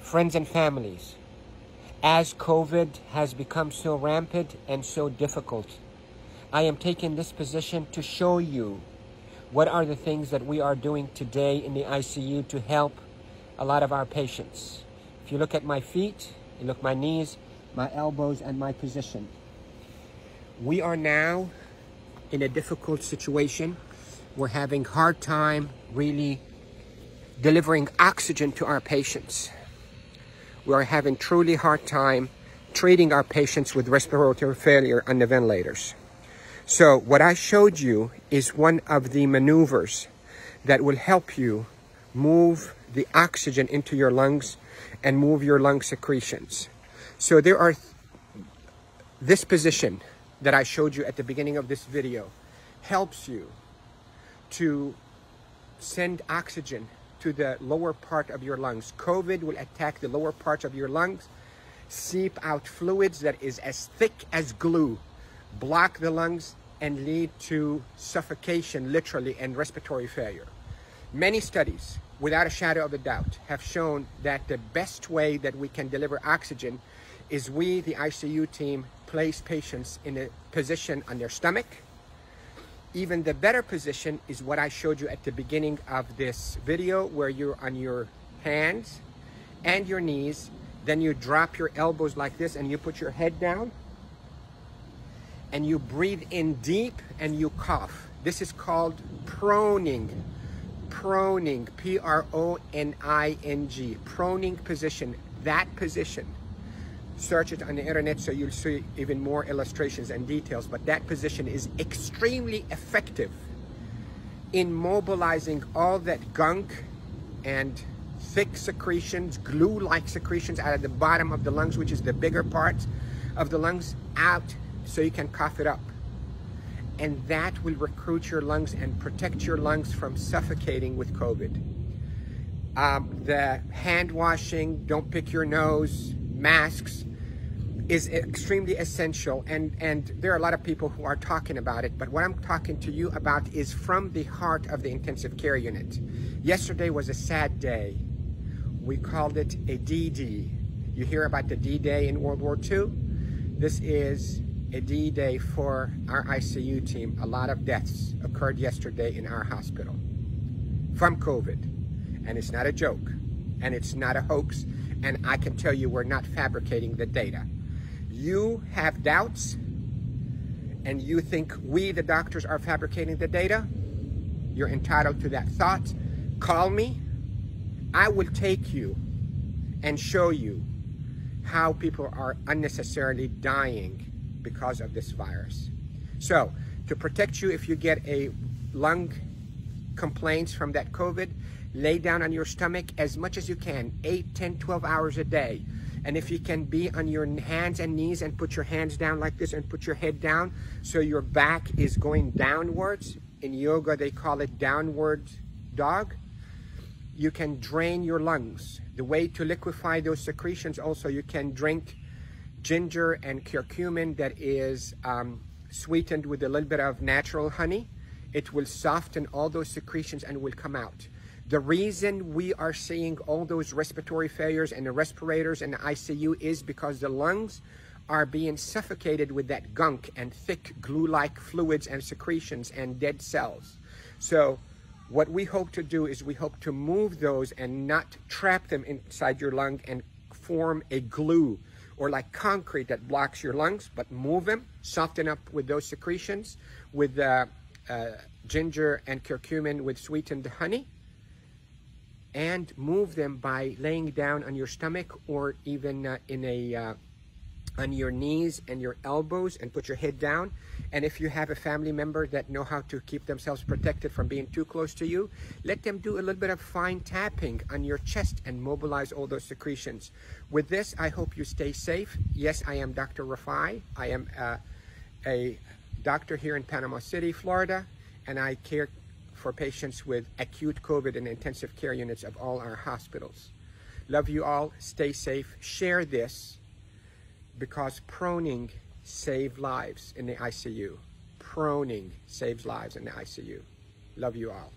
Friends and families, as COVID has become so rampant and so difficult, I am taking this position to show you what are the things that we are doing today in the ICU to help a lot of our patients. If you look at my feet, you look at my knees, my elbows, and my position. We are now in a difficult situation. We're having a hard time really delivering oxygen to our patients. We are having truly hard time treating our patients with respiratory failure on the ventilators. So what I showed you is one of the maneuvers that will help you move the oxygen into your lungs and move your lung secretions. So there are this position that I showed you at the beginning of this video helps you to send oxygen to the lower part of your lungs. COVID will attack the lower parts of your lungs, seep out fluids that is as thick as glue, block the lungs, and lead to suffocation, literally, and respiratory failure. Many studies, without a shadow of a doubt, have shown that the best way that we can deliver oxygen is we, the ICU team, place patients in a position on their stomach. Even the better position is what I showed you at the beginning of this video, where you're on your hands and your knees, then you drop your elbows like this and you put your head down and you breathe in deep and you cough. This is called proning. Proning, P-R-O-N-I-N-G, proning position, that position. Search it on the internet so you'll see even more illustrations and details, but that position is extremely effective in mobilizing all that gunk and thick secretions, glue-like secretions out of the bottom of the lungs, which is the bigger part of the lungs, out so you can cough it up. And that will recruit your lungs and protect your lungs from suffocating with COVID. The hand washing, don't pick your nose, masks, is extremely essential, and there are a lot of people who are talking about it, but what I'm talking to you about is from the heart of the intensive care unit. Yesterday was a sad day. We called it a D-Day. You hear about the D-Day in World War II? This is a D-Day for our ICU team. A lot of deaths occurred yesterday in our hospital from COVID, and it's not a joke, and it's not a hoax, and I can tell you we're not fabricating the data. You have doubts and you think we, the doctors, are fabricating the data, you're entitled to that thought. Call me. I will take you and show you how people are unnecessarily dying because of this virus. So, to protect you if you get a lung complaints from that COVID, lay down on your stomach as much as you can, 8, 10, 12 hours a day. And if you can be on your hands and knees and put your hands down like this and put your head down so your back is going downwards. In yoga, they call it downward dog. You can drain your lungs. The way to liquefy those secretions also, you can drink ginger and curcumin that is sweetened with a little bit of natural honey. It will soften all those secretions and will come out. The reason we are seeing all those respiratory failures and the respirators and the ICU is because the lungs are being suffocated with that gunk and thick glue-like fluids and secretions and dead cells. So what we hope to do is we hope to move those and not trap them inside your lung and form a glue or like concrete that blocks your lungs, but move them, soften up with those secretions with ginger and curcumin with sweetened honey, and move them by laying down on your stomach or even on your knees and your elbows and put your head down. And if you have a family member that know how to keep themselves protected from being too close to you, let them do a little bit of fine tapping on your chest and mobilize all those secretions. With this, I hope you stay safe. Yes, I am Dr. Rafai. I am a doctor here in Panama City, Florida, and I care for patients with acute COVID in intensive care units of all our hospitals. Love you all. Stay safe. Share this because proning saves lives in the ICU. proning saves lives in the ICU. Love you all.